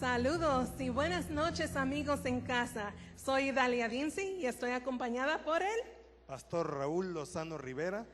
Saludos y buenas noches, amigos en casa. Soy Dalia Vinci y estoy acompañada por el Pastor Raúl Lozano Rivera,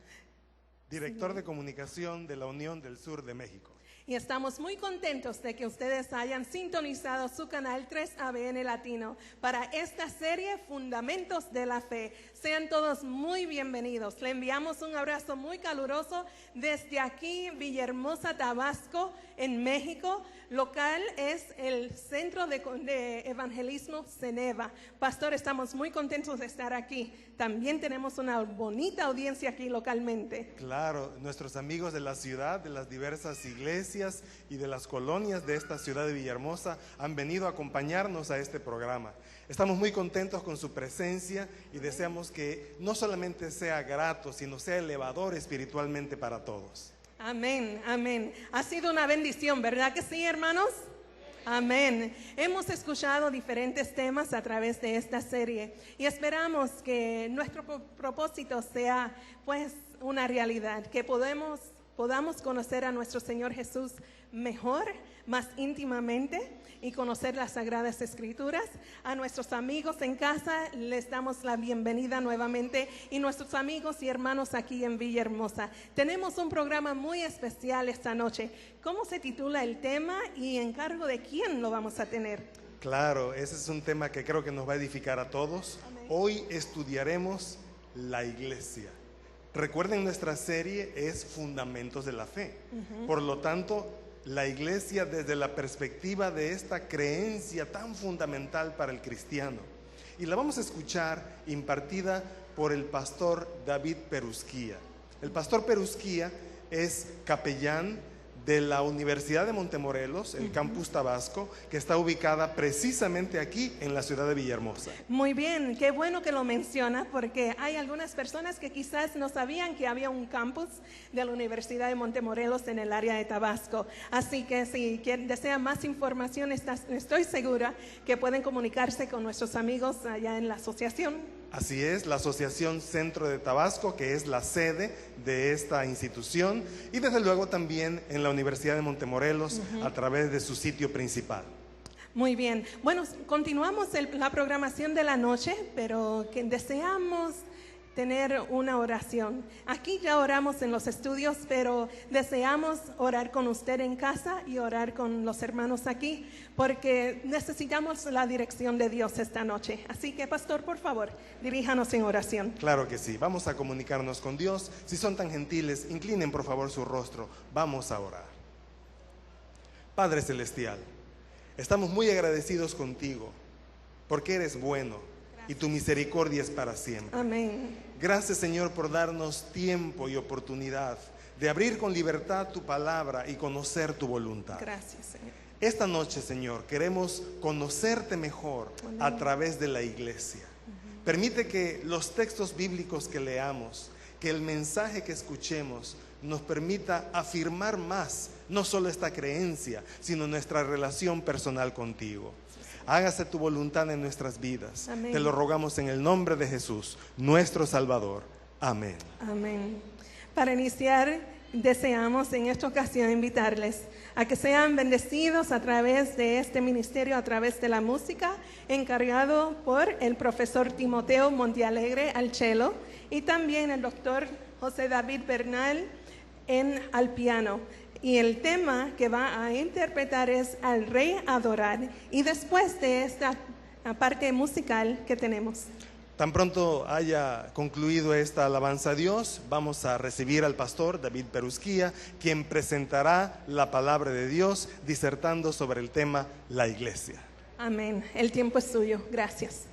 director de comunicación de la Unión del Sur de México. Y estamos muy contentos de que ustedes hayan sintonizado su canal 3ABN Latino para esta serie Fundamentos de la Fe. Sean todos muy bienvenidos. Le enviamos un abrazo muy caluroso desde aquí, Villahermosa, Tabasco, en México. Local es el Centro de Evangelismo Ceneva. Pastor, estamos muy contentos de estar aquí. También tenemos una bonita audiencia aquí localmente. Claro, nuestros amigos de la ciudad, de las diversas iglesias y de las colonias de esta ciudad de Villahermosa han venido a acompañarnos a este programa. Estamos muy contentos con su presencia y deseamos que no solamente sea grato, sino sea elevador espiritualmente para todos. Amén, amén. Ha sido una bendición, ¿verdad que sí, hermanos? Amén. Hemos escuchado diferentes temas a través de esta serie y esperamos que nuestro propósito sea pues una realidad, que podamos conocer a nuestro Señor Jesús mejor, más íntimamente y conocer las Sagradas Escrituras. A nuestros amigos en casa les damos la bienvenida nuevamente y nuestros amigos y hermanos aquí en Villahermosa. Tenemos un programa muy especial esta noche. ¿Cómo se titula el tema y en cargo de quién lo vamos a tener? Claro, ese es un tema que creo que nos va a edificar a todos. Amén. Hoy estudiaremos la iglesia. Recuerden, nuestra serie es Fundamentos de la Fe. Por lo tanto, la iglesia desde la perspectiva de esta creencia tan fundamental para el cristiano. Y la vamos a escuchar impartida por el pastor David Perusquía. El pastor Perusquía es capellán de la Universidad de Montemorelos, el campus Tabasco, que está ubicada precisamente aquí en la ciudad de Villahermosa. Muy bien, qué bueno que lo menciona, porque hay algunas personas que quizás no sabían que había un campus de la Universidad de Montemorelos en el área de Tabasco. Así que si desean más información, estoy segura que pueden comunicarse con nuestros amigos allá en la asociación. Así es, la Asociación Centro de Tabasco, que es la sede de esta institución, y desde luego también en la Universidad de Montemorelos a través de su sitio principal. Muy bien, bueno, continuamos la programación de la noche, pero que deseamos tener una oración. Aquí ya oramos en los estudios, pero deseamos orar con usted en casa y orar con los hermanos aquí, porque necesitamos la dirección de Dios esta noche. Así que, pastor, por favor, diríjanos en oración. Claro que sí, vamos a comunicarnos con Dios. Si son tan gentiles, inclinen por favor su rostro. Vamos a orar. Padre Celestial, estamos muy agradecidos contigo, porque eres bueno y tu misericordia es para siempre. Amén. Gracias, Señor, por darnos tiempo y oportunidad de abrir con libertad tu palabra y conocer tu voluntad. Gracias, Señor. Esta noche, Señor, queremos conocerte mejor a través de la iglesia. Permite que los textos bíblicos que leamos, que el mensaje que escuchemos nos permita afirmar más, no solo esta creencia, sino nuestra relación personal contigo. Hágase tu voluntad en nuestras vidas. Amén. Te lo rogamos en el nombre de Jesús, nuestro Salvador. Amén. Amén. Para iniciar, deseamos en esta ocasión invitarles a que sean bendecidos a través de este ministerio, a través de la música, encargado por el profesor Timoteo Montealegre al cello y también el doctor José David Bernal al piano. Y el tema que va a interpretar es Al Rey Adorar. Y después de esta parte musical que tenemos. Tan pronto haya concluido esta alabanza a Dios, vamos a recibir al pastor David Perusquía, quien presentará la palabra de Dios disertando sobre el tema La Iglesia. Amén. El tiempo es suyo. Gracias.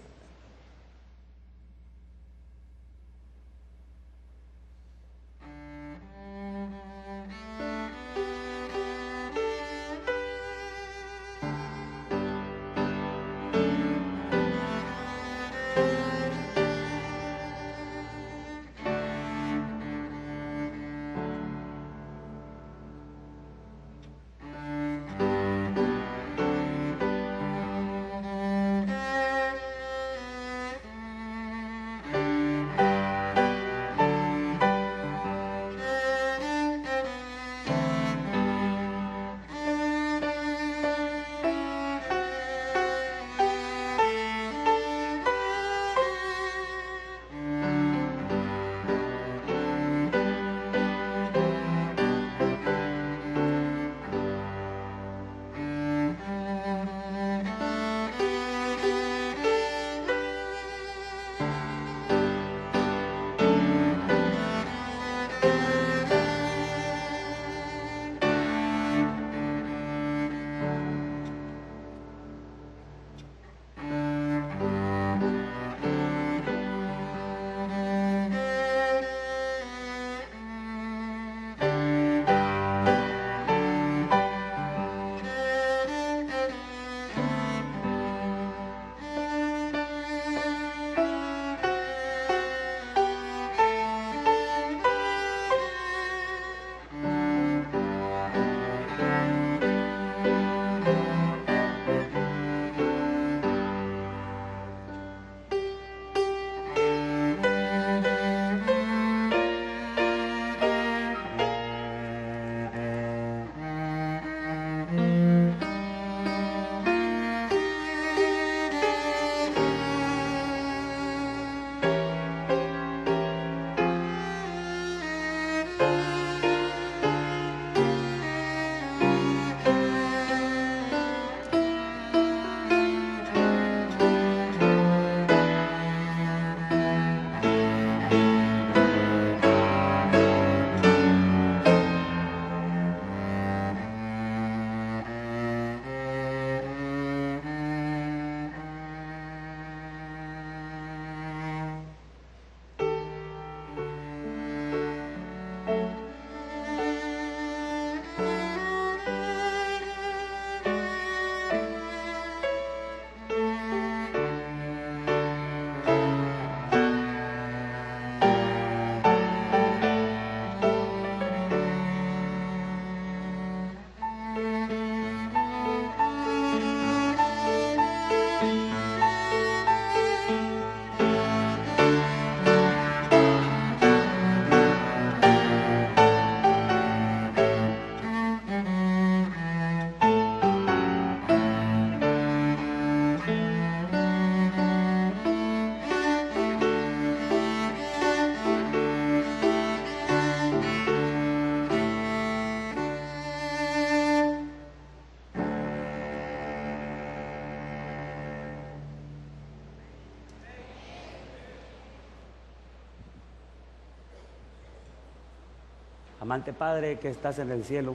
Amante Padre que estás en el cielo,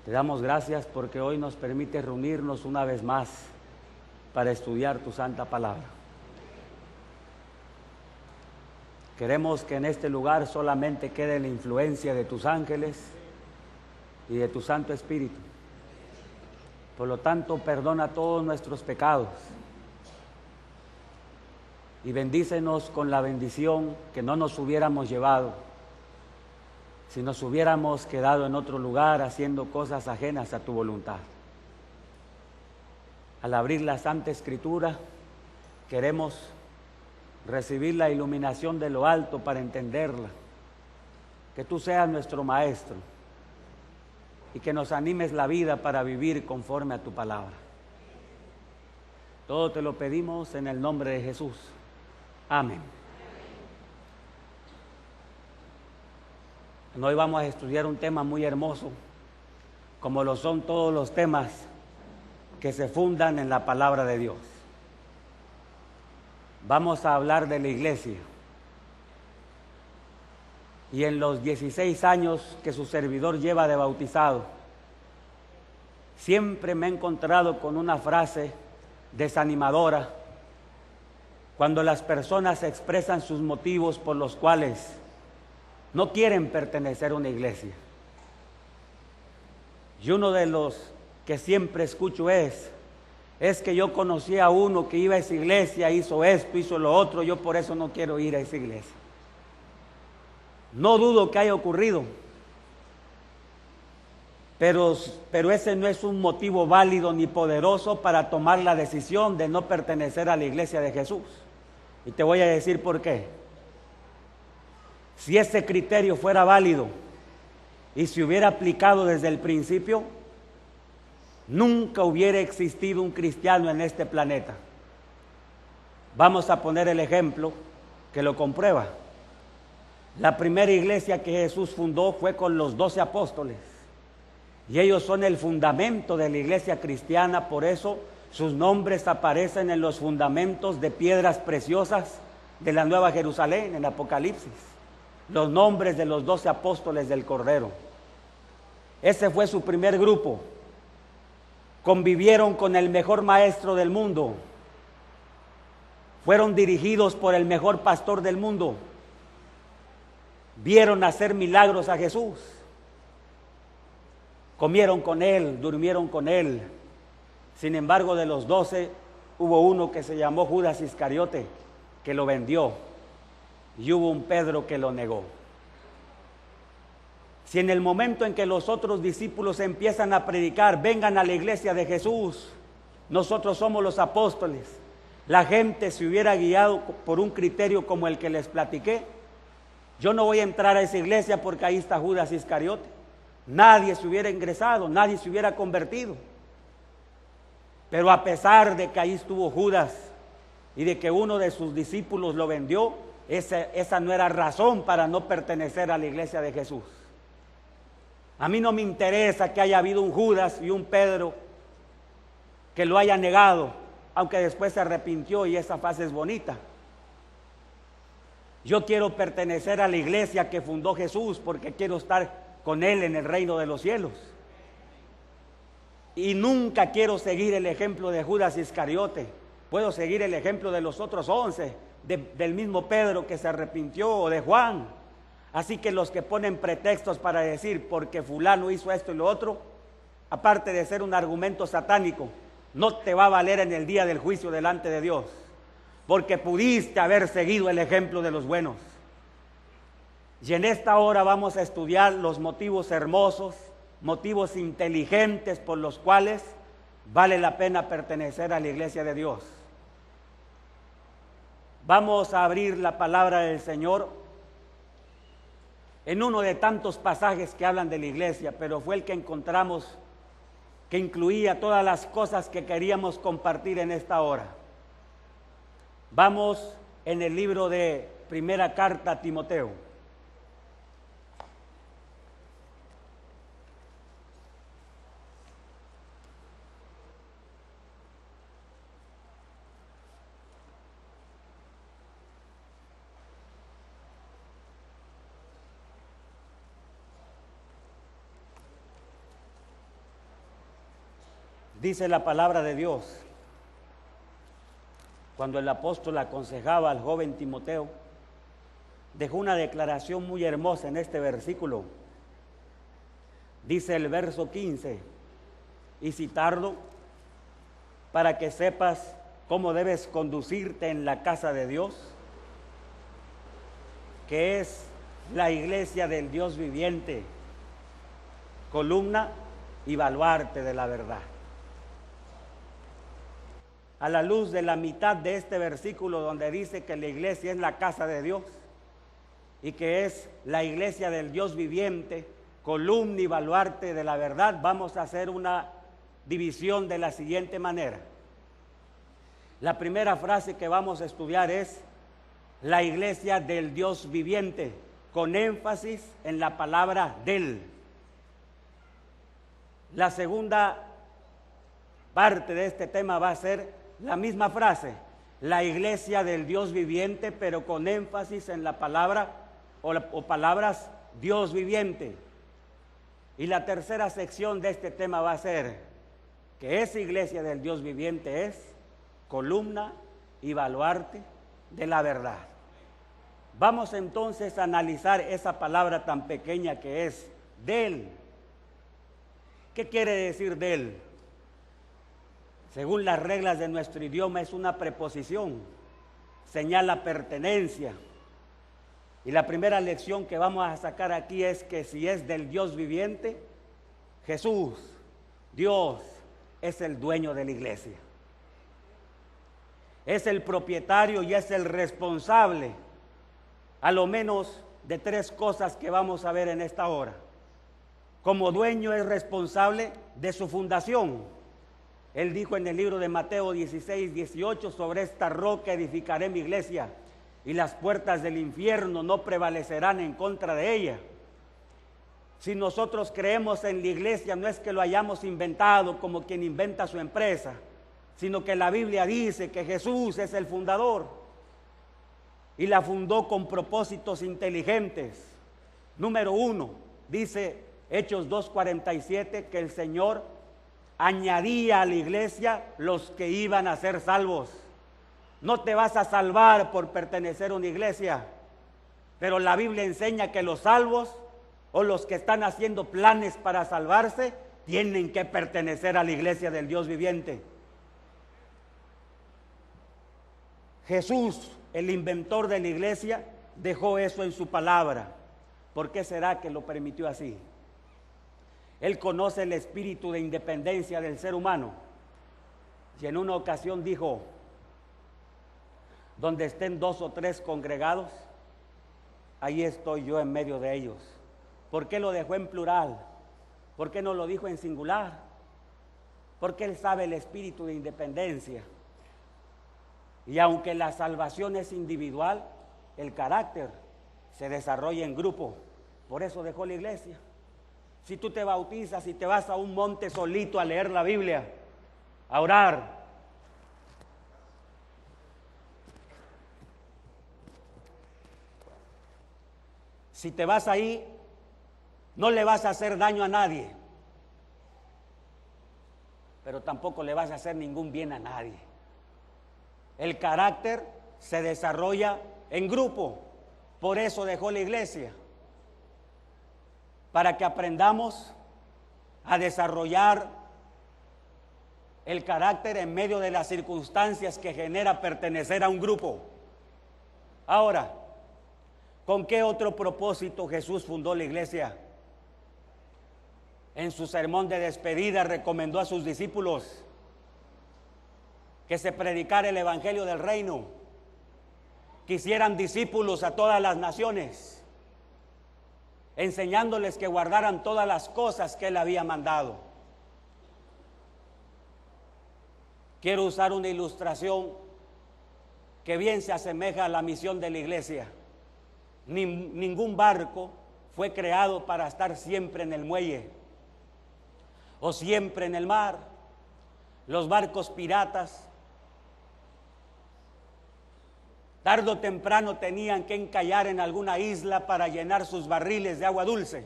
te damos gracias porque hoy nos permite reunirnos una vez más para estudiar tu santa palabra. Queremos que en este lugar solamente quede la influencia de tus ángeles y de tu Santo Espíritu. Por lo tanto, perdona todos nuestros pecados y bendícenos con la bendición que no nos hubiéramos llevado si nos hubiéramos quedado en otro lugar haciendo cosas ajenas a tu voluntad. Al abrir la Santa Escritura, queremos recibir la iluminación de lo alto para entenderla. Que tú seas nuestro Maestro y que nos animes la vida para vivir conforme a tu palabra. Todo te lo pedimos en el nombre de Jesús. Amén. Hoy vamos a estudiar un tema muy hermoso, como lo son todos los temas que se fundan en la palabra de Dios. Vamos a hablar de la iglesia. Y en los 16 años que su servidor lleva de bautizado, siempre me he encontrado con una frase desanimadora cuando las personas expresan sus motivos por los cuales no quieren pertenecer a una iglesia. Y uno de los que siempre escucho es que yo conocí a uno que iba a esa iglesia, hizo esto, hizo lo otro, yo por eso no quiero ir a esa iglesia. No dudo que haya ocurrido, pero ese no es un motivo válido ni poderoso para tomar la decisión de no pertenecer a la iglesia de Jesús. Y te voy a decir por qué. Si ese criterio fuera válido y se hubiera aplicado desde el principio, nunca hubiera existido un cristiano en este planeta. Vamos a poner el ejemplo que lo comprueba. La primera iglesia que Jesús fundó fue con los 12 apóstoles. Y ellos son el fundamento de la iglesia cristiana, por eso sus nombres aparecen en los fundamentos de piedras preciosas de la Nueva Jerusalén, en Apocalipsis. Los nombres de los 12 apóstoles del Cordero. Ese fue su primer grupo. Convivieron con el mejor maestro del mundo. Fueron dirigidos por el mejor pastor del mundo. Vieron hacer milagros a Jesús. Comieron con él, durmieron con él. Sin embargo, de los 12 hubo uno que se llamó Judas Iscariote, que lo vendió. Y hubo un Pedro que lo negó. Si en el momento en que los otros discípulos empiezan a predicar, vengan a la iglesia de Jesús, nosotros somos los apóstoles, la gente se hubiera guiado por un criterio como el que les platiqué, yo no voy a entrar a esa iglesia porque ahí está Judas Iscariote. Nadie se hubiera ingresado, nadie se hubiera convertido. Pero a pesar de que ahí estuvo Judas y de que uno de sus discípulos lo vendió, esa no era razón para no pertenecer a la iglesia de Jesús. A mí no me interesa que haya habido un Judas y un Pedro que lo haya negado, aunque después se arrepintió y esa fase es bonita. Yo quiero pertenecer a la iglesia que fundó Jesús porque quiero estar con Él en el reino de los cielos. Y nunca quiero seguir el ejemplo de Judas Iscariote. Puedo seguir el ejemplo de los otros 11, del mismo Pedro que se arrepintió, o de Juan. Así que los que ponen pretextos para decir porque fulano hizo esto y lo otro, aparte de ser un argumento satánico, no te va a valer en el día del juicio delante de Dios, porque pudiste haber seguido el ejemplo de los buenos. Y en esta hora vamos a estudiar los motivos hermosos, motivos inteligentes por los cuales vale la pena pertenecer a la iglesia de Dios. Vamos a abrir la palabra del Señor en uno de tantos pasajes que hablan de la iglesia, pero fue el que encontramos que incluía todas las cosas que queríamos compartir en esta hora. Vamos en el libro de Primera Carta a Timoteo. Dice la palabra de Dios, cuando el apóstol aconsejaba al joven Timoteo, dejó una declaración muy hermosa en este versículo. Dice el verso 15, y citarlo para que sepas cómo debes conducirte en la casa de Dios, que es la iglesia del Dios viviente, columna y baluarte de la verdad. A la luz de la mitad de este versículo donde dice que la iglesia es la casa de Dios y que es la iglesia del Dios viviente, columna y baluarte de la verdad, vamos a hacer una división de la siguiente manera. La primera frase que vamos a estudiar es la iglesia del Dios viviente, con énfasis en la palabra del. La segunda parte de este tema va a ser la misma frase, la iglesia del Dios viviente, pero con énfasis en la palabra o palabras Dios viviente. Y la tercera sección de este tema va a ser que esa iglesia del Dios viviente es columna y baluarte de la verdad. Vamos entonces a analizar esa palabra tan pequeña que es del. ¿Qué quiere decir del? Según las reglas de nuestro idioma es una preposición, señala pertenencia. Y la primera lección que vamos a sacar aquí es que si es del Dios viviente, Jesús, Dios, es el dueño de la iglesia. Es el propietario y es el responsable, a lo menos de tres cosas que vamos a ver en esta hora. Como dueño es responsable de su fundación. Él dijo en el libro de Mateo 16, 18, sobre esta roca edificaré mi iglesia y las puertas del infierno no prevalecerán en contra de ella. Si nosotros creemos en la iglesia, no es que lo hayamos inventado como quien inventa su empresa, sino que la Biblia dice que Jesús es el fundador y la fundó con propósitos inteligentes. Número 1, dice Hechos 2:47 que el Señor añadía a la iglesia los que iban a ser salvos. No te vas a salvar por pertenecer a una iglesia, pero la Biblia enseña que los salvos o los que están haciendo planes para salvarse tienen que pertenecer a la iglesia del Dios viviente. Jesús, el inventor de la iglesia, dejó eso en su palabra. ¿Por qué será que lo permitió así? Él conoce el espíritu de independencia del ser humano. Y en una ocasión dijo, donde estén 2 o 3 congregados, ahí estoy yo en medio de ellos. ¿Por qué lo dejó en plural? ¿Por qué no lo dijo en singular? Porque Él sabe el espíritu de independencia. Y aunque la salvación es individual, el carácter se desarrolla en grupo. Por eso dejó la iglesia. Si tú te bautizas y te vas a un monte solito a leer la Biblia, a orar, si te vas ahí, no le vas a hacer daño a nadie, pero tampoco le vas a hacer ningún bien a nadie. El carácter se desarrolla en grupo, por eso dejó la iglesia. Para que aprendamos a desarrollar el carácter en medio de las circunstancias que genera pertenecer a un grupo. Ahora, ¿con qué otro propósito Jesús fundó la iglesia? En su sermón de despedida recomendó a sus discípulos que se predicara el evangelio del reino, que hicieran discípulos a todas las naciones, enseñándoles que guardaran todas las cosas que Él había mandado. Quiero usar una ilustración que bien se asemeja a la misión de la iglesia. Ningún barco fue creado para estar siempre en el muelle o siempre en el mar. Los barcos piratas tarde o temprano tenían que encallar en alguna isla para llenar sus barriles de agua dulce,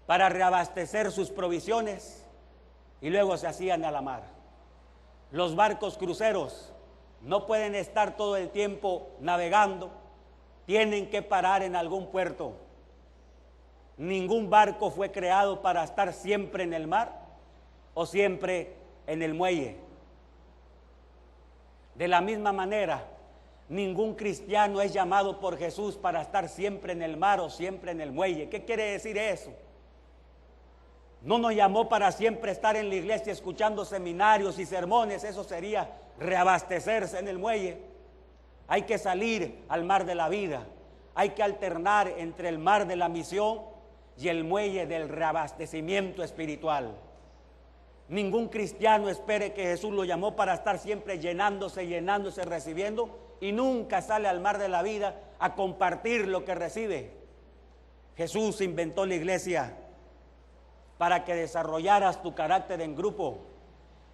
para reabastecer sus provisiones y luego se hacían a la mar. Los barcos cruceros no pueden estar todo el tiempo navegando, tienen que parar en algún puerto. Ningún barco fue creado para estar siempre en el mar o siempre en el muelle. De la misma manera, ningún cristiano es llamado por Jesús para estar siempre en el mar o siempre en el muelle. ¿Qué quiere decir eso? No nos llamó para siempre estar en la iglesia escuchando seminarios y sermones. Eso sería reabastecerse en el muelle. Hay que salir al mar de la vida. Hay que alternar entre el mar de la misión y el muelle del reabastecimiento espiritual. Ningún cristiano espere que Jesús lo llamó para estar siempre llenándose, recibiendo, y nunca sale al mar de la vida a compartir lo que recibe. Jesús inventó la iglesia para que desarrollaras tu carácter en grupo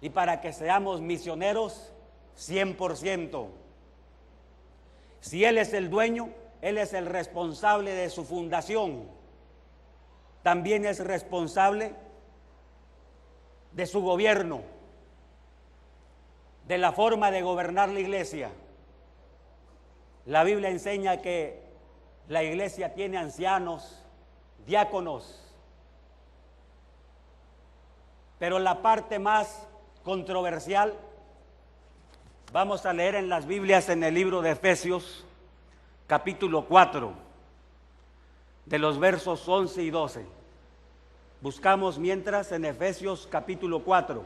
y para que seamos misioneros 100%. Si Él es el dueño, Él es el responsable de su fundación. También es responsable de su gobierno, de la forma de gobernar la iglesia. La Biblia enseña que la iglesia tiene ancianos, diáconos, pero la parte más controversial, vamos a leer en las Biblias en el libro de Efesios, capítulo 4, de los versos 11 y 12. Buscamos mientras en Efesios capítulo 4.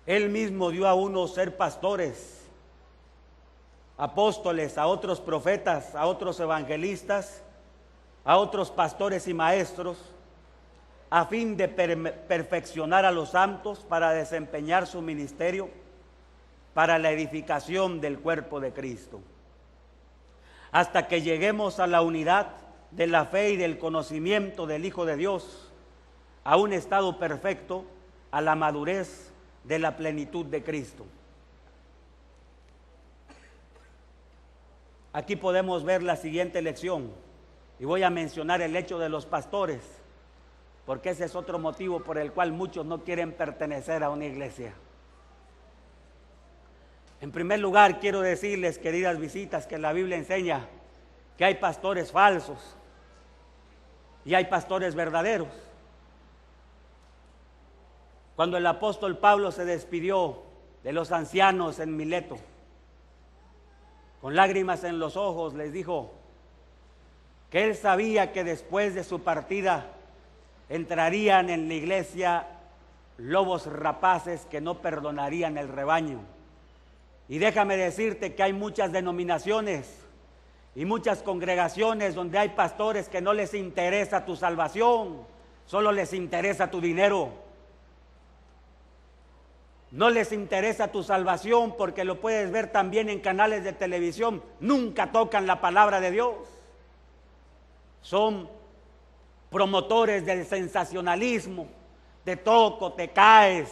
Él mismo dio a unos ser pastores, apóstoles, a otros profetas, a otros evangelistas, a otros pastores y maestros, a fin de perfeccionar a los santos para desempeñar su ministerio para la edificación del cuerpo de Cristo, hasta que lleguemos a la unidad de la fe y del conocimiento del Hijo de Dios, a un estado perfecto, a la madurez de la plenitud de Cristo. Aquí podemos ver la siguiente lección, y voy a mencionar el hecho de los pastores, porque ese es otro motivo por el cual muchos no quieren pertenecer a una iglesia. En primer lugar, quiero decirles, queridas visitas, que la Biblia enseña que hay pastores falsos y hay pastores verdaderos. Cuando el apóstol Pablo se despidió de los ancianos en Mileto, con lágrimas en los ojos, les dijo que él sabía que después de su partida entrarían en la iglesia lobos rapaces que no perdonarían el rebaño. Y déjame decirte que hay muchas denominaciones y muchas congregaciones donde hay pastores que no les interesa tu salvación, solo les interesa tu dinero. No les interesa tu salvación porque lo puedes ver también en canales de televisión. Nunca tocan la palabra de Dios. Son promotores del sensacionalismo, te toco, te caes,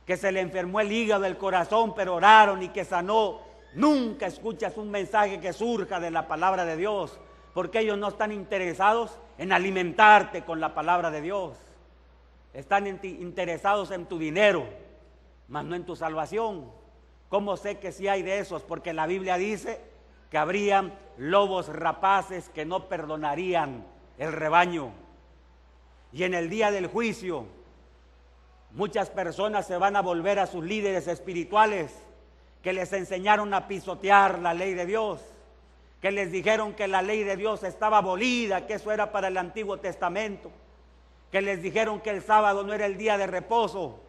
que se le enfermó el hígado, el corazón, pero oraron y que sanó. Nunca escuchas un mensaje que surja de la palabra de Dios, porque ellos no están interesados en alimentarte con la palabra de Dios. Están interesados en tu dinero, mas no en tu salvación. ¿Cómo sé que sí hay de esos? Porque la Biblia dice que habrían lobos rapaces que no perdonarían el rebaño. Y en el día del juicio, muchas personas se van a volver a sus líderes espirituales que les enseñaron a pisotear la ley de Dios, que les dijeron que la ley de Dios estaba abolida, que eso era para el Antiguo Testamento, que les dijeron que el sábado no era el día de reposo.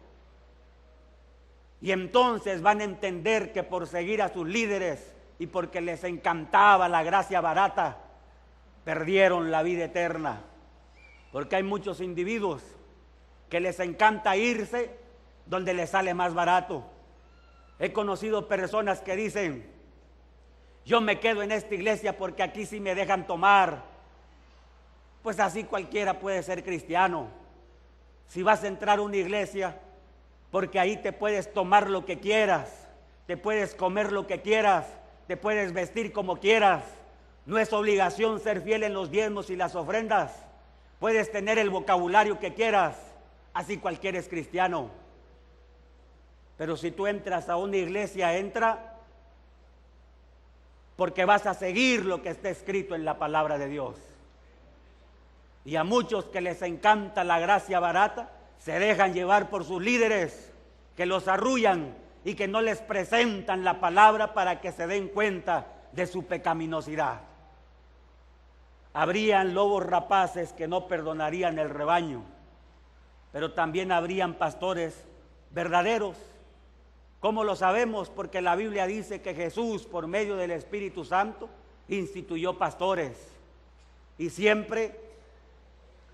Y entonces van a entender que por seguir a sus líderes y porque les encantaba la gracia barata, perdieron la vida eterna. Porque hay muchos individuos que les encanta irse donde les sale más barato. He conocido personas que dicen, yo me quedo en esta iglesia porque aquí sí me dejan tomar. Pues así cualquiera puede ser cristiano. si vas a entrar a una iglesia, porque ahí te puedes tomar lo que quieras, te puedes comer lo que quieras, te puedes vestir como quieras. No es obligación ser fiel en los diezmos y las ofrendas. Puedes tener el vocabulario que quieras, así cualquiera es cristiano. Pero si tú entras a una iglesia, entra porque vas a seguir lo que está escrito en la palabra de Dios. Y a muchos que les encanta la gracia barata, se dejan llevar por sus líderes, que los arrullan y que no les presentan la palabra para que se den cuenta de su pecaminosidad. Habrían lobos rapaces que no perdonarían el rebaño, pero también habrían pastores verdaderos. ¿Cómo lo sabemos? Porque la Biblia dice que Jesús, por medio del Espíritu Santo, instituyó pastores y siempre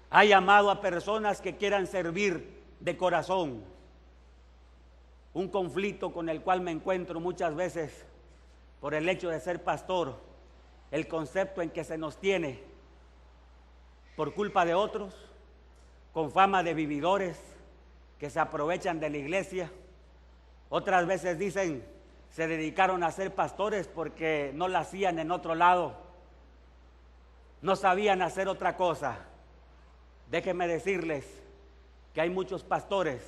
ha llamado a personas que quieran servir de corazón. Un conflicto con el cual me encuentro muchas veces por el hecho de ser pastor, el concepto en que se nos tiene por culpa de otros, con fama de vividores que se aprovechan de la iglesia. Otras veces dicen, se dedicaron a ser pastores porque no la hacían en otro lado, no sabían hacer otra cosa. Déjenme decirles que hay muchos pastores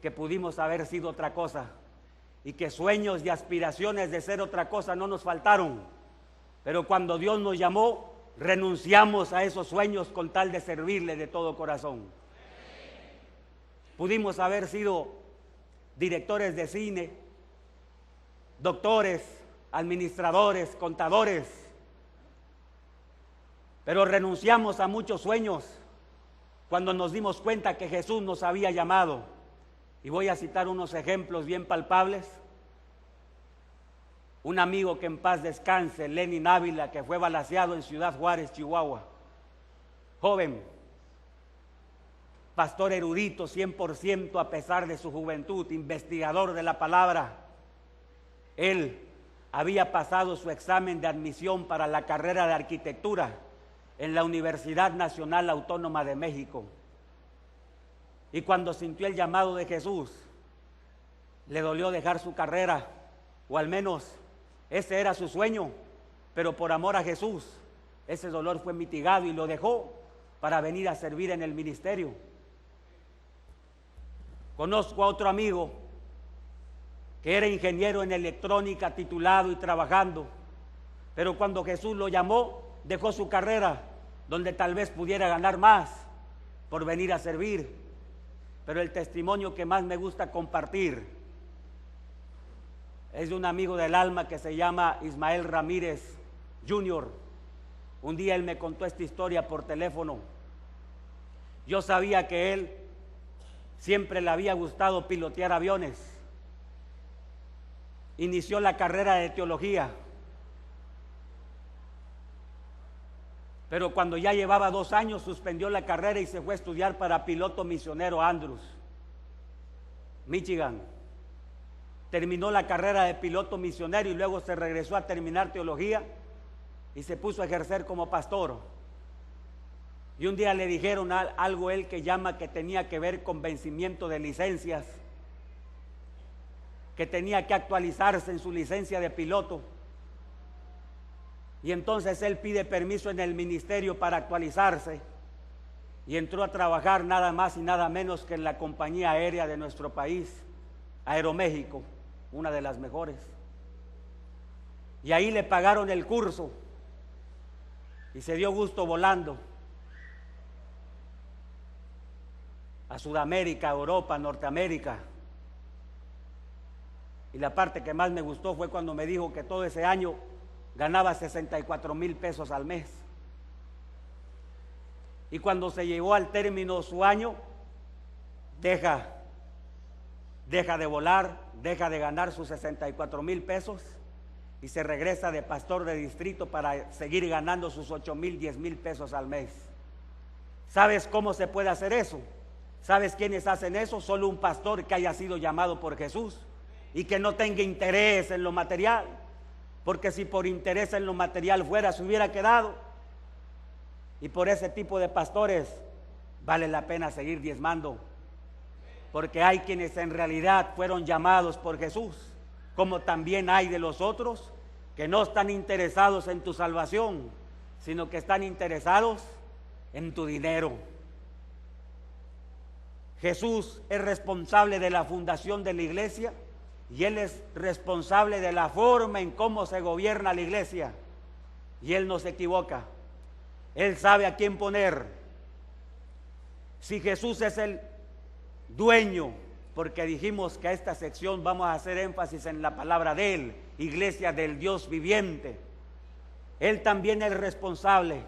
que pudimos haber sido otra cosa y que sueños y aspiraciones de ser otra cosa no nos faltaron, pero cuando Dios nos llamó, renunciamos a esos sueños con tal de servirle de todo corazón. Pudimos haber sido directores de cine, doctores, administradores, contadores, pero renunciamos a muchos sueños cuando nos dimos cuenta que Jesús nos había llamado. Y voy a citar unos ejemplos bien palpables. Un amigo que en paz descanse, Lenin Ávila, que fue balaceado en Ciudad Juárez, Chihuahua. Joven, pastor erudito 100% a pesar de su juventud, investigador de la palabra. Él había pasado su examen de admisión para la carrera de arquitectura en la Universidad Nacional Autónoma de México. Y cuando sintió el llamado de Jesús, le dolió dejar su carrera, o al menos ese era su sueño, pero por amor a Jesús, ese dolor fue mitigado y lo dejó para venir a servir en el ministerio. Conozco a otro amigo que era ingeniero en electrónica, titulado y trabajando, pero cuando Jesús lo llamó, dejó su carrera, donde tal vez pudiera ganar más por venir a servir. Pero el testimonio que más me gusta compartir es de un amigo del alma que se llama Ismael Ramírez Jr. Un día él me contó esta historia por teléfono. Yo sabía que él siempre le había gustado pilotear aviones. Inició la carrera de teología, pero cuando ya llevaba 2 años suspendió la carrera y se fue a estudiar para piloto misionero a Andrews, Michigan. Terminó la carrera de piloto misionero y luego se regresó a terminar teología y se puso a ejercer como pastor. Y un día le dijeron algo él que llama que tenía que ver con vencimiento de licencias, que tenía que actualizarse en su licencia de piloto. Y entonces él pide permiso en el ministerio para actualizarse y entró a trabajar nada más y nada menos que en la compañía aérea de nuestro país, Aeroméxico, una de las mejores. Y ahí le pagaron el curso y se dio gusto volando a Sudamérica, Europa, Norteamérica. Y la parte que más me gustó fue cuando me dijo que todo ese año ganaba 64,000 pesos al mes. Y cuando se llegó al término su año, deja de volar, deja de ganar sus 64,000 pesos y se regresa de pastor de distrito para seguir ganando sus 8,000, 10,000 pesos al mes. ¿Sabes cómo se puede hacer eso? ¿Sabes quiénes hacen eso? Solo un pastor que haya sido llamado por Jesús y que no tenga interés en lo material, porque si por interés en lo material fuera, se hubiera quedado. Y por ese tipo de pastores vale la pena seguir diezmando porque hay quienes en realidad fueron llamados por Jesús, como también hay de los otros que no están interesados en tu salvación, sino que están interesados en tu dinero. Jesús es responsable de la fundación de la iglesia y Él es responsable de la forma en cómo se gobierna la iglesia. Y Él no se equivoca. Él sabe a quién poner. Si Jesús es el dueño, porque dijimos que a esta sección vamos a hacer énfasis en la palabra de Él, iglesia del Dios viviente, Él también es responsable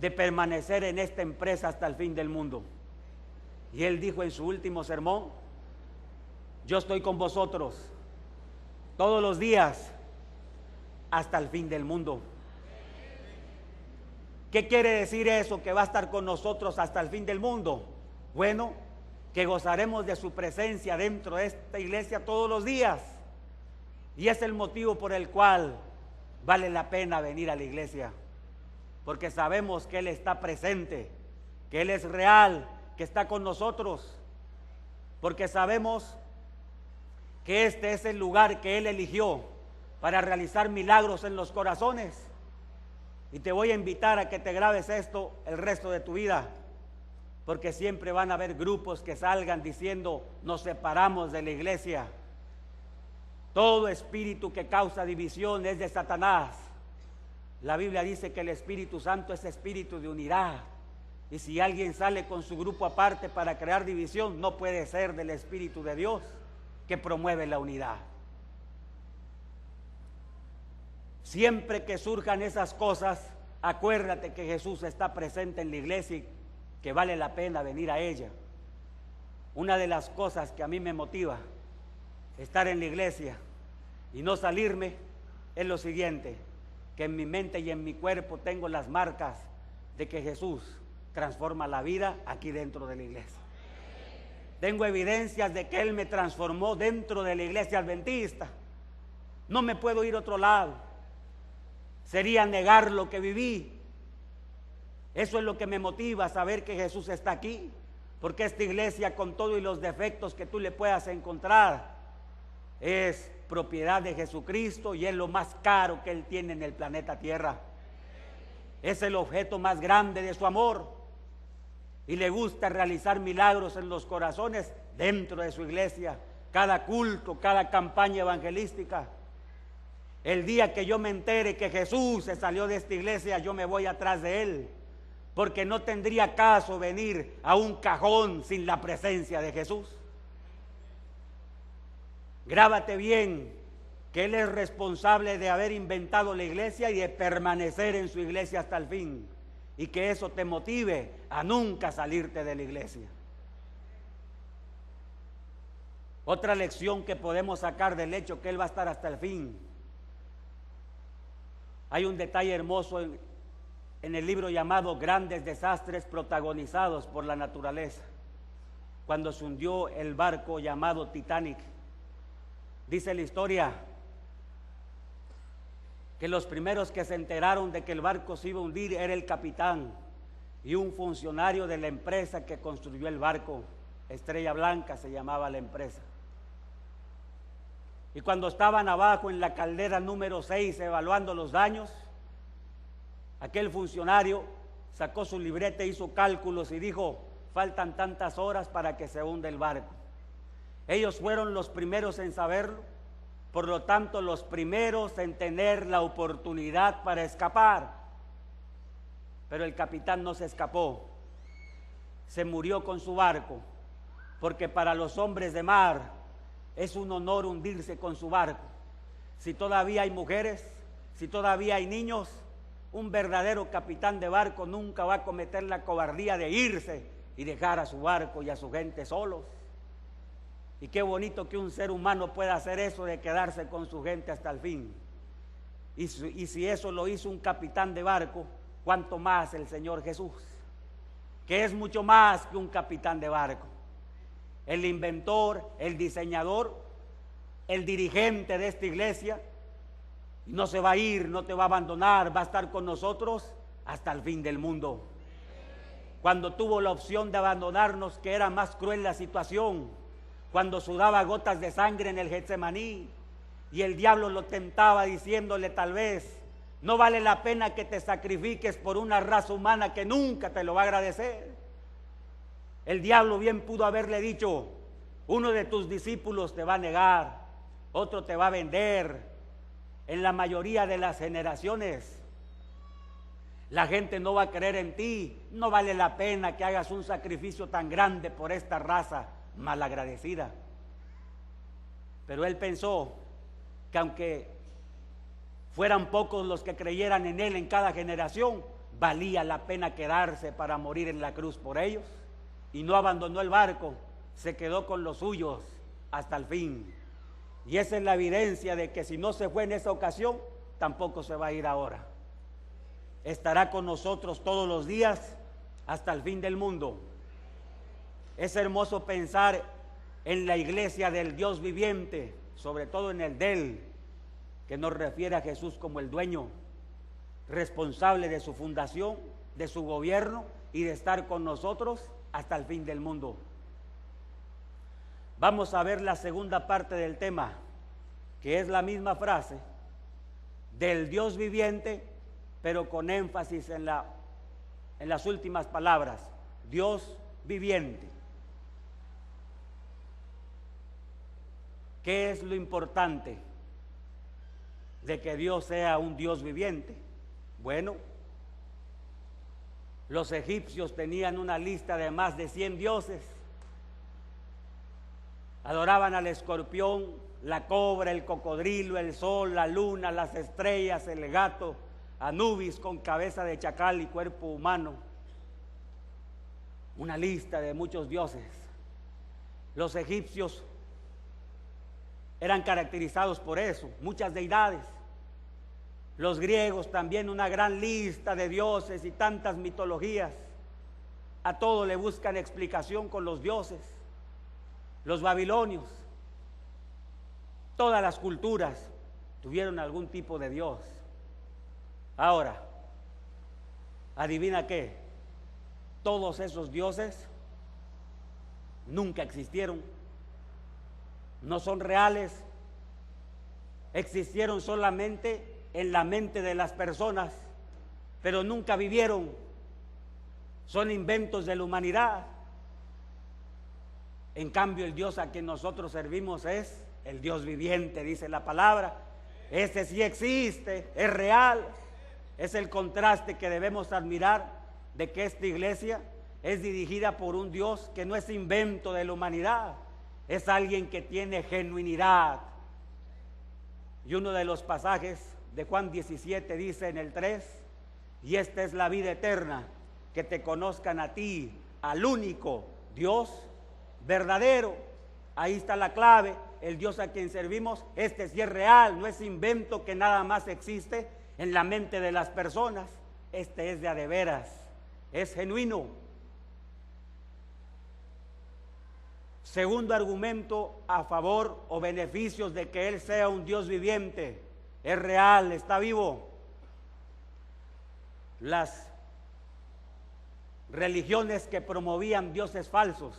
de permanecer en esta empresa hasta el fin del mundo. Y Él dijo en su último sermón: yo estoy con vosotros todos los días hasta el fin del mundo. ¿Qué quiere decir eso, que va a estar con nosotros hasta el fin del mundo? Bueno, que gozaremos de su presencia dentro de esta iglesia todos los días. Y es el motivo por el cual vale la pena venir a la iglesia, porque sabemos que Él está presente, que Él es real, que está con nosotros, porque sabemos que este es el lugar que Él eligió para realizar milagros en los corazones. Y te voy a invitar a que te grabes esto el resto de tu vida, porque siempre van a haber grupos que salgan diciendo: nos separamos de la iglesia. Todo espíritu que causa división es de Satanás. La Biblia dice que el Espíritu Santo es espíritu de unidad. Y si alguien sale con su grupo aparte para crear división, no puede ser del Espíritu de Dios, que promueve la unidad. Siempre que surjan esas cosas, acuérdate que Jesús está presente en la iglesia y que vale la pena venir a ella. Una de las cosas que a mí me motiva estar en la iglesia y no salirme es lo siguiente: que en mi mente y en mi cuerpo tengo las marcas de que Jesús transforma la vida aquí dentro de la iglesia. Tengo evidencias de que Él me transformó dentro de la iglesia adventista. No me puedo ir a otro lado. Sería negar lo que viví. Eso es lo que me motiva, saber que Jesús está aquí, porque esta iglesia, con todo y los defectos que tú le puedas encontrar, es propiedad de Jesucristo y es lo más caro que Él tiene en el planeta Tierra. Es el objeto más grande de su amor y le gusta realizar milagros en los corazones dentro de su iglesia, cada culto, cada campaña evangelística. El día que yo me entere que Jesús se salió de esta iglesia, yo me voy atrás de Él, porque no tendría caso venir a un cajón sin la presencia de Jesús. Grábate bien que Él es responsable de haber inventado la iglesia y de permanecer en su iglesia hasta el fin, y que eso te motive a nunca salirte de la iglesia. Otra lección que podemos sacar del hecho que Él va a estar hasta el fin. Hay un detalle hermoso en el libro llamado Grandes Desastres protagonizados por la naturaleza. Cuando se hundió el barco llamado Titanic, dice la historia que los primeros que se enteraron de que el barco se iba a hundir era el capitán y un funcionario de la empresa que construyó el barco. Estrella Blanca se llamaba la empresa. Y cuando estaban abajo en la caldera número 6 evaluando los daños, aquel funcionario sacó su libreta, hizo cálculos y dijo: faltan tantas horas para que se hunda el barco. Ellos fueron los primeros en saberlo, por lo tanto los primeros en tener la oportunidad para escapar. Pero el capitán no se escapó, se murió con su barco, porque para los hombres de mar es un honor hundirse con su barco. Si todavía hay mujeres, si todavía hay niños, un verdadero capitán de barco nunca va a cometer la cobardía de irse y dejar a su barco y a su gente solos. Y qué bonito que un ser humano pueda hacer eso, de quedarse con su gente hasta el fin. Y si eso lo hizo un capitán de barco, ¿cuánto más el Señor Jesús, que es mucho más que un capitán de barco? El inventor, el diseñador, el dirigente de esta iglesia, no se va a ir, no te va a abandonar, va a estar con nosotros hasta el fin del mundo. cuando tuvo la opción de abandonarnos, que era más cruel la situación, cuando sudaba gotas de sangre en el Getsemaní, y el diablo lo tentaba diciéndole tal vez, no vale la pena que te sacrifiques por una raza humana que nunca te lo va a agradecer. El diablo bien pudo haberle dicho, uno de tus discípulos te va a negar, otro te va a vender. En la mayoría de las generaciones, la gente no va a creer en ti, no vale la pena que hagas un sacrificio tan grande por esta raza malagradecida. Pero él pensó que aunque fueran pocos los que creyeran en él en cada generación, valía la pena quedarse para morir en la cruz por ellos, y no abandonó el barco, se quedó con los suyos hasta el fin. Y esa es la evidencia de que si no se fue en esa ocasión, tampoco se va a ir ahora. Estará con nosotros todos los días hasta el fin del mundo. Es hermoso pensar en la iglesia del Dios viviente, sobre todo en el del, que nos refiere a Jesús como el dueño, responsable de su fundación, de su gobierno y de estar con nosotros hasta el fin del mundo. Vamos a ver la segunda parte del tema, que es la misma frase del Dios viviente, pero con énfasis en las últimas palabras, Dios viviente. ¿Qué es lo importante de que Dios sea un Dios viviente? Bueno, los egipcios tenían una lista de más de 100 dioses. Adoraban al escorpión, la cobra, el cocodrilo, el sol, la luna, las estrellas, el gato, Anubis con cabeza de chacal y cuerpo humano. Una lista de muchos dioses. Los egipcios eran caracterizados por eso, muchas deidades. Los griegos también, una gran lista de dioses y tantas mitologías. A todo le buscan explicación con los dioses. Los babilonios, todas las culturas tuvieron algún tipo de dios. Ahora, ¿adivina qué? Todos esos dioses nunca existieron, no son reales, existieron solamente en la mente de las personas, pero nunca vivieron, son inventos de la humanidad. En cambio, el Dios a quien nosotros servimos es el Dios viviente, dice la palabra. Ese sí existe, es real. Es el contraste que debemos admirar de que esta iglesia es dirigida por un Dios que no es invento de la humanidad, es alguien que tiene genuinidad. Y uno de los pasajes de Juan 17 dice en el 3, y esta es la vida eterna, que te conozcan a ti, al único Dios verdadero. Ahí está la clave, el Dios a quien servimos, este sí es real, no es invento que nada más existe en la mente de las personas, este es de a de veras, es genuino. Segundo argumento a favor o beneficios de que Él sea un Dios viviente, es real, está vivo. Las religiones que promovían dioses falsos,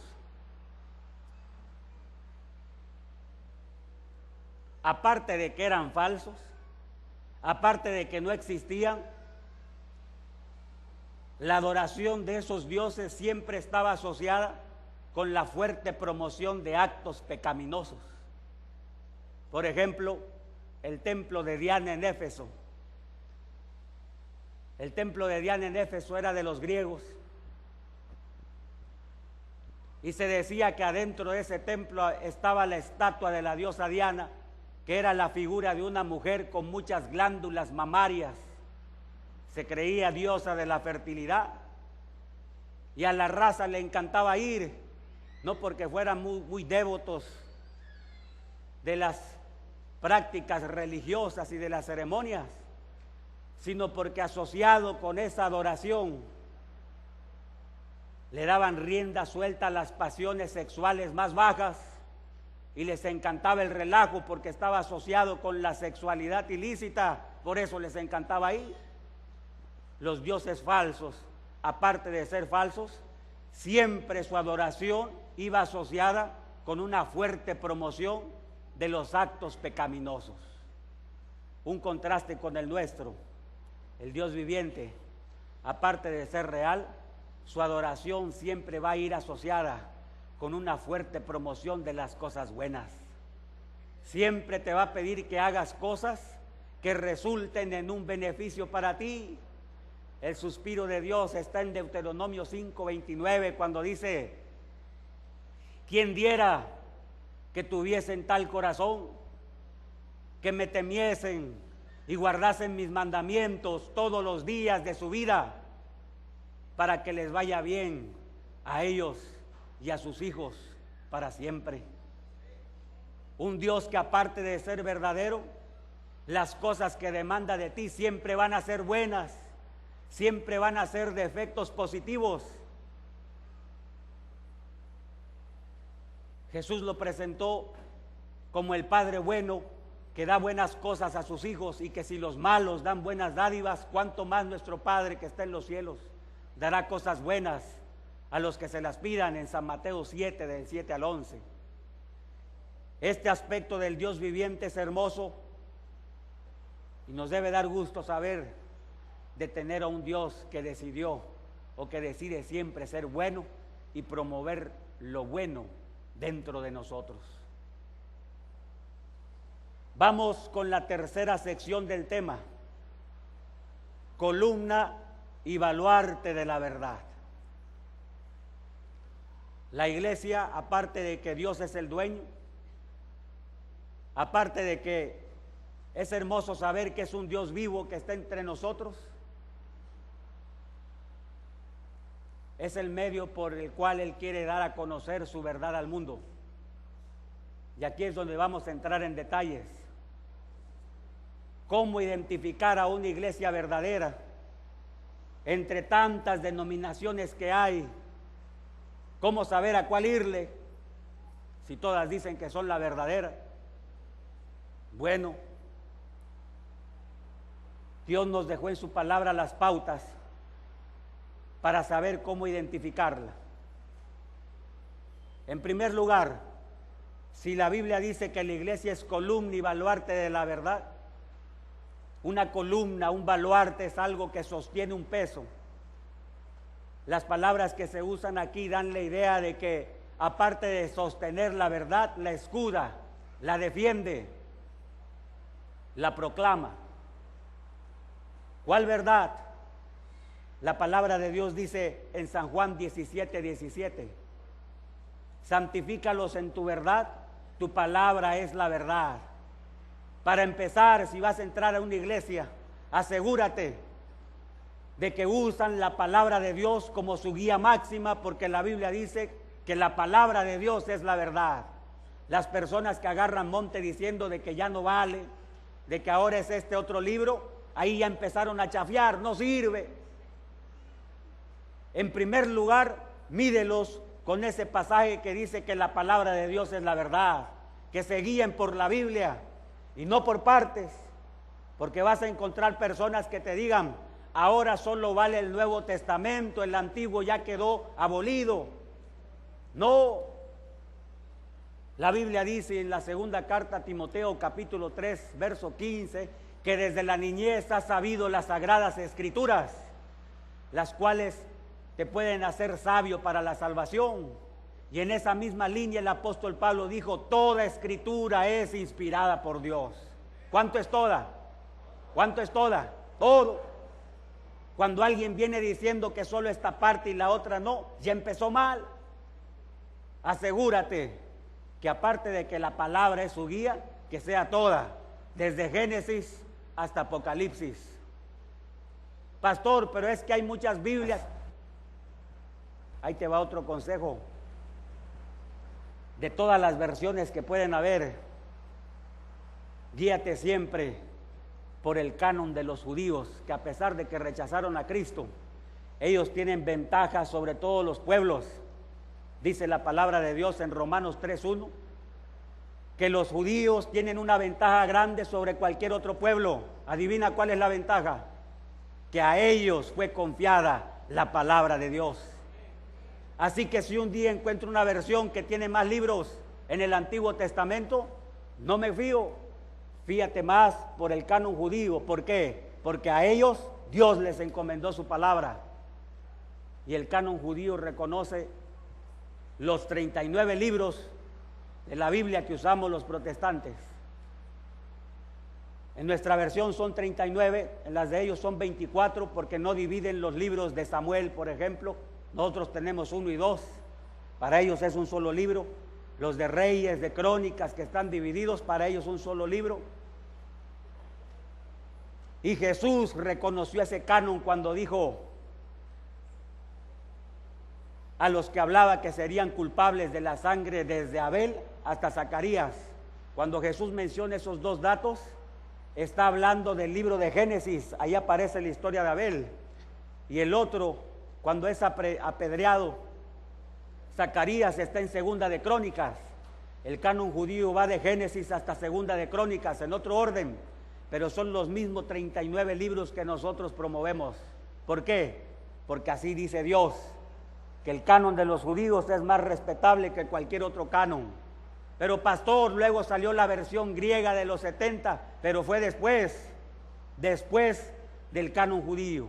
aparte de que eran falsos, aparte de que no existían, la adoración de esos dioses siempre estaba asociada con la fuerte promoción de actos pecaminosos. Por ejemplo, el templo de Diana en Éfeso. El templo de Diana en Éfeso era de los griegos. Y se decía que adentro de ese templo estaba la estatua de la diosa Diana, que era la figura de una mujer con muchas glándulas mamarias. Se creía diosa de la fertilidad. Y a la raza le encantaba ir, no porque fueran muy devotos de las prácticas religiosas y de las ceremonias, sino porque asociado con esa adoración le daban rienda suelta a las pasiones sexuales más bajas y les encantaba el relajo porque estaba asociado con la sexualidad ilícita, por eso les encantaba ir. Los dioses falsos aparte de ser falsos, siempre su adoración iba asociada con una fuerte promoción de los actos pecaminosos. Un contraste con el nuestro. El Dios viviente, aparte de ser real, su adoración siempre va a ir asociada con una fuerte promoción de las cosas buenas. Siempre te va a pedir que hagas cosas que resulten en un beneficio para ti. El suspiro de Dios está en Deuteronomio 5:29, cuando dice: ¿quién diera que tuviesen tal corazón, que me temiesen y guardasen mis mandamientos todos los días de su vida, para que les vaya bien a ellos y a sus hijos para siempre? Un Dios que, aparte de ser verdadero, las cosas que demanda de ti siempre van a ser buenas, siempre van a ser de efectos positivos. Jesús lo presentó como el Padre bueno, que da buenas cosas a sus hijos, y que si los malos dan buenas dádivas, cuánto más nuestro Padre que está en los cielos dará cosas buenas a los que se las pidan, en San Mateo 7, del 7 al 11. Este aspecto del Dios viviente es hermoso y nos debe dar gusto saber de tener a un Dios que decidió o que decide siempre ser bueno y promover lo bueno dentro de nosotros. Vamos con la tercera sección del tema: columna y baluarte de la verdad. La iglesia, aparte de que Dios es el dueño, aparte de que es hermoso saber que es un Dios vivo que está entre nosotros, es el medio por el cual Él quiere dar a conocer su verdad al mundo. Y aquí es donde vamos a entrar en detalles. ¿Cómo identificar a una iglesia verdadera entre tantas denominaciones que hay? ¿Cómo saber a cuál irle si todas dicen que son la verdadera? Bueno, Dios nos dejó en su palabra las pautas para saber cómo identificarla. En primer lugar, si la Biblia dice que la iglesia es columna y baluarte de la verdad, una columna, un baluarte es algo que sostiene un peso. Las palabras que se usan aquí dan la idea de que, aparte de sostener la verdad, la escuda, la defiende, la proclama. ¿Cuál verdad? La palabra de Dios dice en San Juan 17:17: santifícalos en tu verdad, tu palabra es la verdad. Para empezar, si vas a entrar a una iglesia, asegúrate de que usan la palabra de Dios como su guía máxima, porque la Biblia dice que la palabra de Dios es la verdad. Las personas que agarran monte diciendo de que ya no vale, de que ahora es este otro libro, ahí ya empezaron a chafiar, no sirve. En primer lugar, mídelos con ese pasaje que dice que la palabra de Dios es la verdad, que se guíen por la Biblia y no por partes, porque vas a encontrar personas que te digan: ahora solo vale el Nuevo Testamento, el Antiguo ya quedó abolido. No, la Biblia dice en la segunda carta a Timoteo, capítulo 3, verso 15, que desde la niñez has sabido las sagradas escrituras, las cuales te pueden hacer sabio para la salvación. Y en esa misma línea el apóstol Pablo dijo: toda escritura es inspirada por Dios. ¿Cuánto es toda? ¿Cuánto es toda? Todo. Cuando alguien viene diciendo que solo esta parte y la otra no, ya empezó mal. Asegúrate que, aparte de que la palabra es su guía, que sea toda, desde Génesis hasta Apocalipsis. Pastor, pero es que hay muchas Biblias. Ahí te va otro consejo. De todas las versiones que pueden haber, guíate siempre por el canon de los judíos, que a pesar de que rechazaron a Cristo, ellos tienen ventaja sobre todos los pueblos. Dice la palabra de Dios en Romanos 3:1, que los judíos tienen una ventaja grande sobre cualquier otro pueblo. Adivina cuál es la ventaja: que a ellos fue confiada la palabra de Dios. Así que si un día encuentro una versión que tiene más libros en el Antiguo Testamento, no me fío, fíjate más por el canon judío. ¿Por qué? Porque a ellos Dios les encomendó su palabra. Y el canon judío reconoce los 39 libros de la Biblia que usamos los protestantes. En nuestra versión son 39, en las de ellos son 24, porque no dividen los libros de Samuel, por ejemplo. Nosotros tenemos 1 y 2, para ellos es un solo libro. Los de Reyes, de Crónicas, que están divididos, para ellos un solo libro. Y Jesús reconoció ese canon cuando dijo a los que hablaba que serían culpables de la sangre desde Abel hasta Zacarías. Cuando Jesús menciona esos dos datos, está hablando del libro de Génesis, ahí aparece la historia de Abel. Y el otro, cuando es apedreado, Zacarías, está en Segunda de Crónicas. El canon judío va de Génesis hasta Segunda de Crónicas, en otro orden, pero son los mismos 39 libros que nosotros promovemos. ¿Por qué? Porque así dice Dios, que el canon de los judíos es más respetable que cualquier otro canon. Pero pastor, luego salió la versión griega de los 70, pero fue después del canon judío.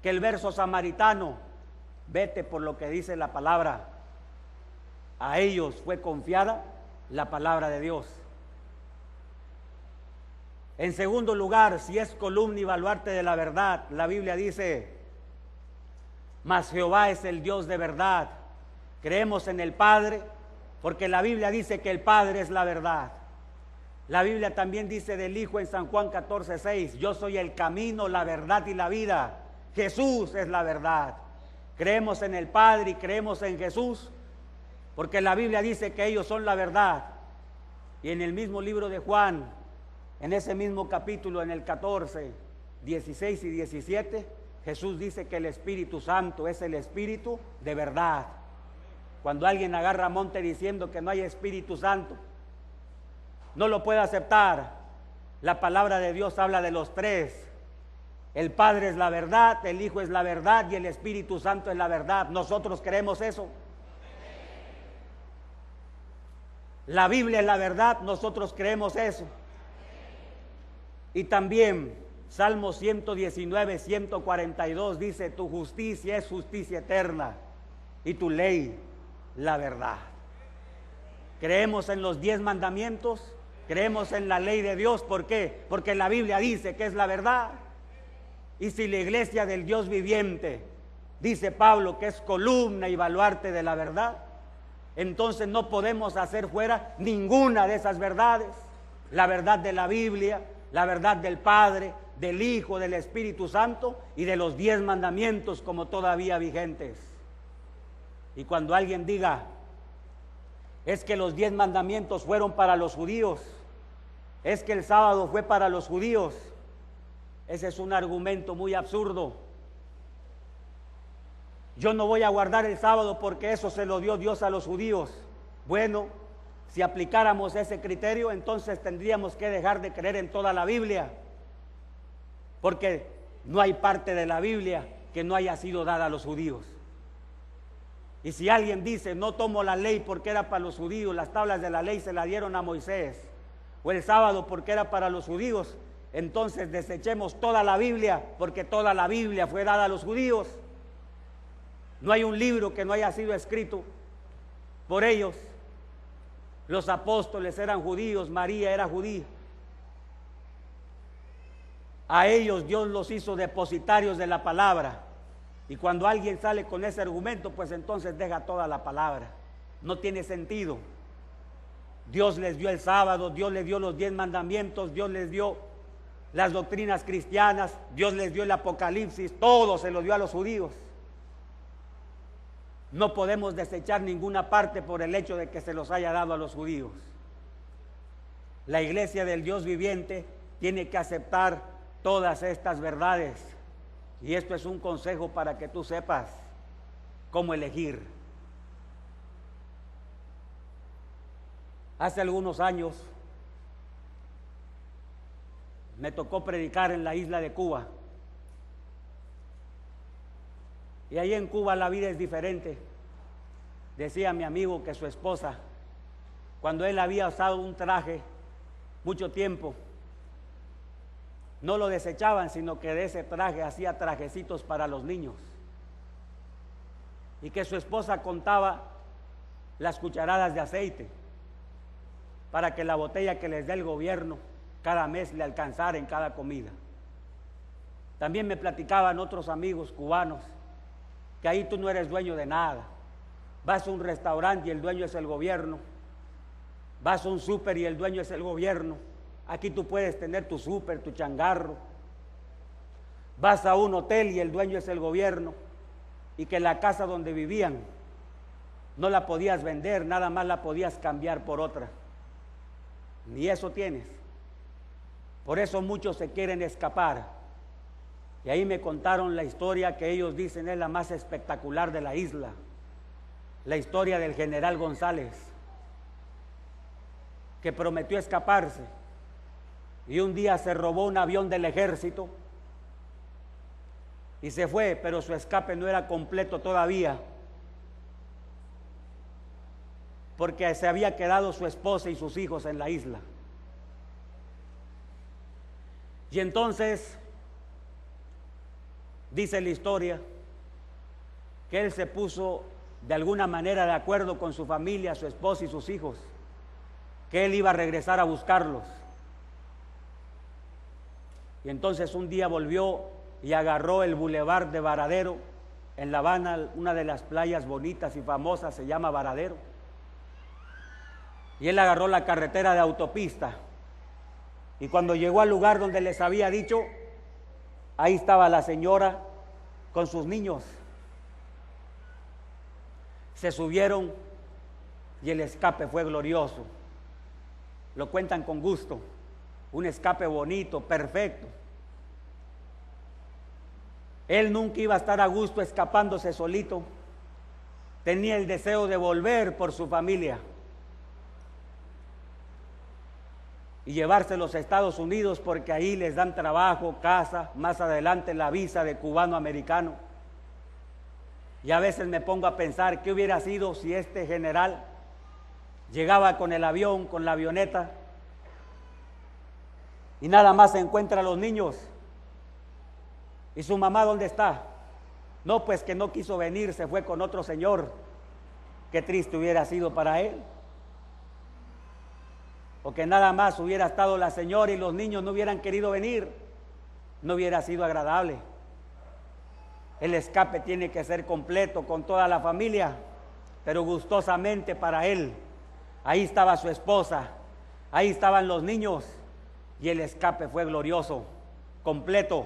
Que el verso samaritano, vete por lo que dice la palabra, a ellos fue confiada la palabra de Dios. En segundo lugar, si es columna y baluarte de la verdad, la Biblia dice, mas Jehová es el Dios de verdad. Creemos en el Padre, porque la Biblia dice que el Padre es la verdad. La Biblia también dice del Hijo en San Juan 14:6, yo soy el camino, la verdad y la vida. Jesús es la verdad. Creemos en el Padre y creemos en Jesús, porque la Biblia dice que ellos son la verdad. Y en el mismo libro de Juan, en ese mismo capítulo, en el 14, 16 y 17, Jesús dice que el Espíritu Santo es el Espíritu de verdad. Cuando alguien agarra monte diciendo que no hay Espíritu Santo, no lo puede aceptar. La palabra de Dios habla de los tres. El Padre es la verdad, el Hijo es la verdad y el Espíritu Santo es la verdad. Nosotros creemos eso. La Biblia es la verdad, nosotros creemos eso. Y también Salmo 119, 142 dice, tu justicia es justicia eterna y tu ley la verdad. Creemos en los 10 mandamientos, creemos en la ley de Dios. ¿Por qué? Porque la Biblia dice que es la verdad. Y si la iglesia del Dios viviente, dice Pablo, que es columna y baluarte de la verdad, entonces no podemos hacer fuera ninguna de esas verdades. La verdad de la Biblia, la verdad del Padre, del Hijo, del Espíritu Santo y de los 10 mandamientos como todavía vigentes. Y cuando alguien diga, es que los 10 mandamientos fueron para los judíos, es que el sábado fue para los judíos, ese es un argumento muy absurdo. Yo no voy a guardar el sábado porque eso se lo dio Dios a los judíos. Bueno, si aplicáramos ese criterio, entonces tendríamos que dejar de creer en toda la Biblia, porque no hay parte de la Biblia que no haya sido dada a los judíos. Y si alguien dice, no tomo la ley porque era para los judíos, las tablas de la ley se la dieron a Moisés, o el sábado porque era para los judíos, entonces desechemos toda la Biblia, porque toda la Biblia fue dada a los judíos. No hay un libro que no haya sido escrito por ellos. Los apóstoles eran judíos, María era judía. A ellos Dios los hizo depositarios de la palabra. Y cuando alguien sale con ese argumento, pues entonces deja toda la palabra. No tiene sentido. Dios les dio el sábado, Dios les dio los 10 mandamientos, Dios les dio las doctrinas cristianas, Dios les dio el Apocalipsis, todo se lo dio a los judíos. No podemos desechar ninguna parte por el hecho de que se los haya dado a los judíos. La iglesia del Dios viviente tiene que aceptar todas estas verdades. Y esto es un consejo para que tú sepas cómo elegir. Hace algunos años me tocó predicar en la isla de Cuba. Y ahí en Cuba la vida es diferente. Decía mi amigo que su esposa, cuando él había usado un traje mucho tiempo, no lo desechaban, sino que de ese traje hacía trajecitos para los niños. Y que su esposa contaba las cucharadas de aceite para que la botella que les dé el gobierno cada mes le alcanzara en cada comida. También me platicaban otros amigos cubanos que ahí tú no eres dueño de nada. Vas a un restaurante y el dueño es el gobierno. Vas a un súper y el dueño es el gobierno. Aquí tú puedes tener tu súper, tu changarro. Vas a un hotel y el dueño es el gobierno. Y que la casa donde vivían no la podías vender, nada más la podías cambiar por otra. Ni eso tienes. Por eso muchos se quieren escapar. Y ahí me contaron la historia que ellos dicen es la más espectacular de la isla. La historia del general González, que prometió escaparse. Y un día se robó un avión del ejército y se fue, pero su escape no era completo todavía, porque se había quedado su esposa y sus hijos en la isla. Y entonces, dice la historia, que él se puso de alguna manera de acuerdo con su familia, su esposa y sus hijos, que él iba a regresar a buscarlos. Y entonces un día volvió y agarró el bulevar de Varadero en La Habana, una de las playas bonitas y famosas se llama Varadero. Y él agarró la carretera de autopista. Y cuando llegó al lugar donde les había dicho, ahí estaba la señora con sus niños. Se subieron y el escape fue glorioso. Lo cuentan con gusto. Un escape bonito, perfecto. Él nunca iba a estar a gusto escapándose solito. Tenía el deseo de volver por su familia y llevarse a los Estados Unidos, porque ahí les dan trabajo, casa, más adelante la visa de cubano-americano. Y a veces me pongo a pensar qué hubiera sido si este general llegaba con el avión, con la avioneta, y nada más se encuentra a los niños. ¿Y su mamá dónde está? No, pues que no quiso venir, se fue con otro señor. Qué triste hubiera sido para él. O que nada más hubiera estado la señora y los niños no hubieran querido venir. No hubiera sido agradable. El escape tiene que ser completo con toda la familia, pero gustosamente para él. Ahí estaba su esposa, ahí estaban los niños. Y el escape fue glorioso, completo.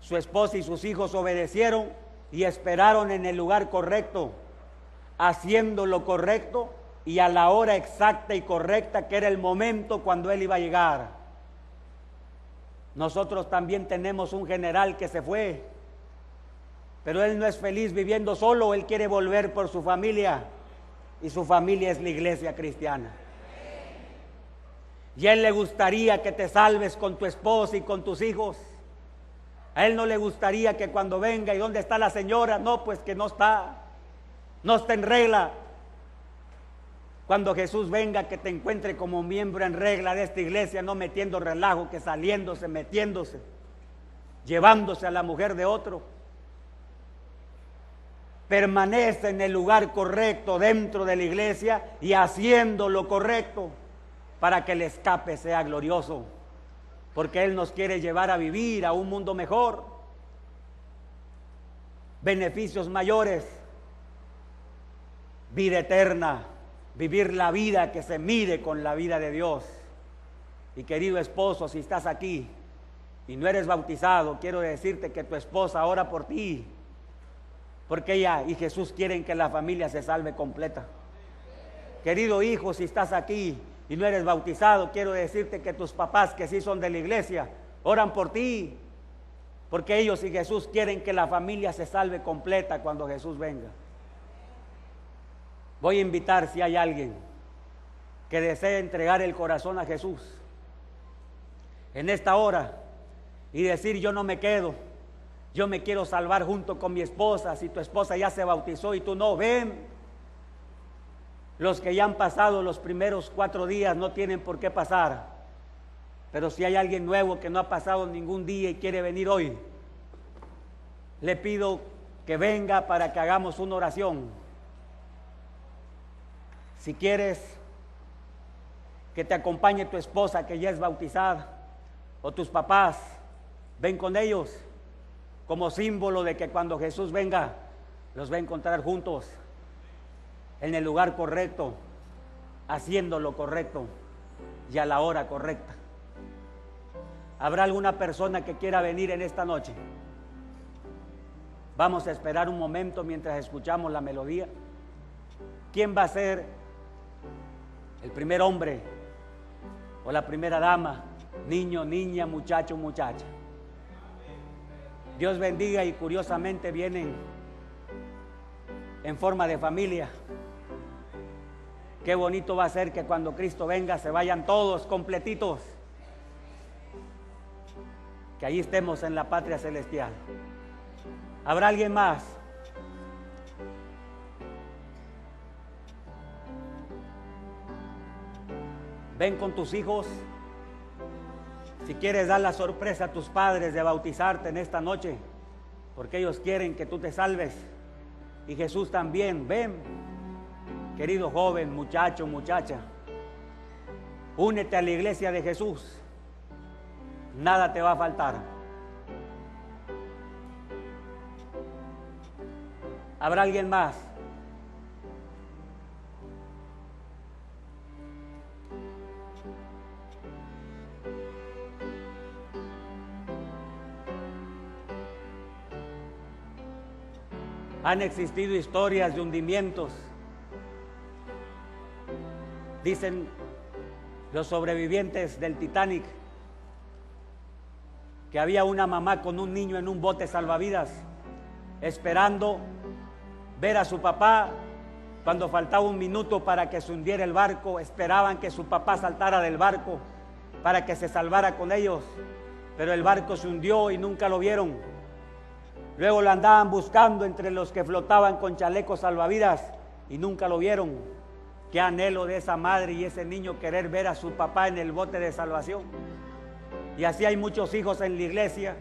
Su esposa y sus hijos obedecieron y esperaron en el lugar correcto, haciendo lo correcto y a la hora exacta y correcta, que era el momento cuando él iba a llegar. Nosotros también tenemos un general que se fue, pero él no es feliz viviendo solo, él quiere volver por su familia, y su familia es la iglesia cristiana. Y a él le gustaría que te salves con tu esposa y con tus hijos. A él no le gustaría que cuando venga, ¿y dónde está la señora? No, pues que no está en regla. Cuando Jesús venga, que te encuentre como miembro en regla de esta iglesia, no metiendo relajo, que saliéndose, metiéndose, llevándose a la mujer de otro. Permanece en el lugar correcto dentro de la iglesia y haciendo lo correcto, para que el escape sea glorioso, porque Él nos quiere llevar a vivir a un mundo mejor, beneficios mayores, vida eterna, vivir la vida que se mide con la vida de Dios. Y querido esposo, si estás aquí y no eres bautizado, quiero decirte que tu esposa ora por ti, porque ella y Jesús quieren que la familia se salve completa. Querido hijo, si estás aquí y no eres bautizado, quiero decirte que tus papás, que sí son de la iglesia, oran por ti, porque ellos y Jesús quieren que la familia se salve completa cuando Jesús venga. Voy a invitar, si hay alguien que desee entregar el corazón a Jesús en esta hora y decir: yo no me quedo, Yo me quiero salvar junto con mi esposa. Si tu esposa ya se bautizó y tú no, ven. Los que ya han pasado los primeros 4 días no tienen por qué pasar. Pero si hay alguien nuevo que no ha pasado ningún día y quiere venir hoy, le pido que venga para que hagamos una oración. Si quieres que te acompañe tu esposa que ya es bautizada, o tus papás, ven con ellos como símbolo de que cuando Jesús venga, los va a encontrar juntos en el lugar correcto, haciendo lo correcto y a la hora correcta. ¿Habrá alguna persona que quiera venir en esta noche? Vamos a esperar un momento mientras escuchamos la melodía. ¿Quién va a ser el primer hombre o la primera dama? Niño, niña, muchacho, muchacha. Dios bendiga, y curiosamente vienen en forma de familia. Qué bonito va a ser que cuando Cristo venga se vayan todos completitos, que allí estemos en la patria celestial. ¿Habrá alguien más? Ven con tus hijos. Si quieres dar la sorpresa a tus padres de bautizarte en esta noche, porque ellos quieren que tú te salves, y Jesús también, ven, querido joven, muchacho, muchacha, únete a la iglesia de Jesús, nada te va a faltar. ¿Habrá alguien más? Han existido historias de hundimientos. Dicen los sobrevivientes del Titanic que había una mamá con un niño en un bote salvavidas, esperando ver a su papá. Cuando faltaba un minuto para que se hundiera el barco, esperaban que su papá saltara del barco para que se salvara con ellos, pero el barco se hundió y nunca lo vieron. Luego lo andaban buscando entre los que flotaban con chalecos salvavidas y nunca lo vieron. Qué anhelo de esa madre y ese niño querer ver a su papá en el bote de salvación. Y así hay muchos hijos en la iglesia,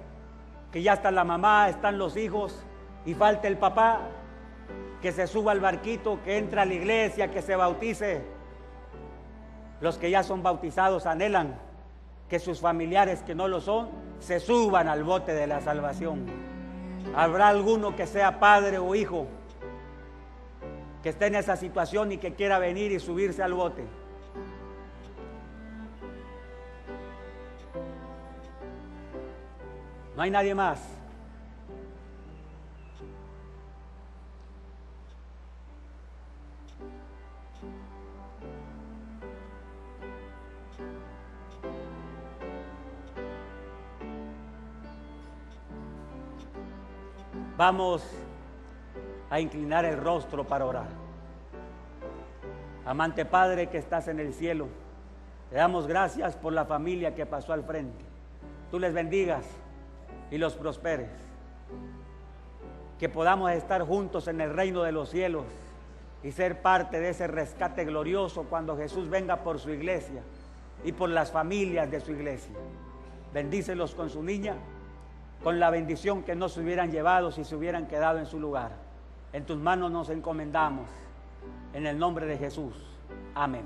que ya está la mamá, están los hijos y falta el papá, que se suba al barquito, que entra a la iglesia, que se bautice. Los que ya son bautizados anhelan que sus familiares que no lo son se suban al bote de la salvación. ¿Habrá alguno que sea padre o hijo que esté en esa situación y que quiera venir y subirse al bote? No hay nadie más. Vamos a inclinar el rostro para orar. Amante Padre que estás en el cielo, te damos gracias por la familia que pasó al frente. Tú les bendigas y los prosperes. Que podamos estar juntos en el reino de los cielos y ser parte de ese rescate glorioso cuando Jesús venga por su iglesia y por las familias de su iglesia. Bendícelos con su niña, con la bendición que no se hubieran llevado si se hubieran quedado en su lugar. En tus manos nos encomendamos, en el nombre de Jesús. Amén.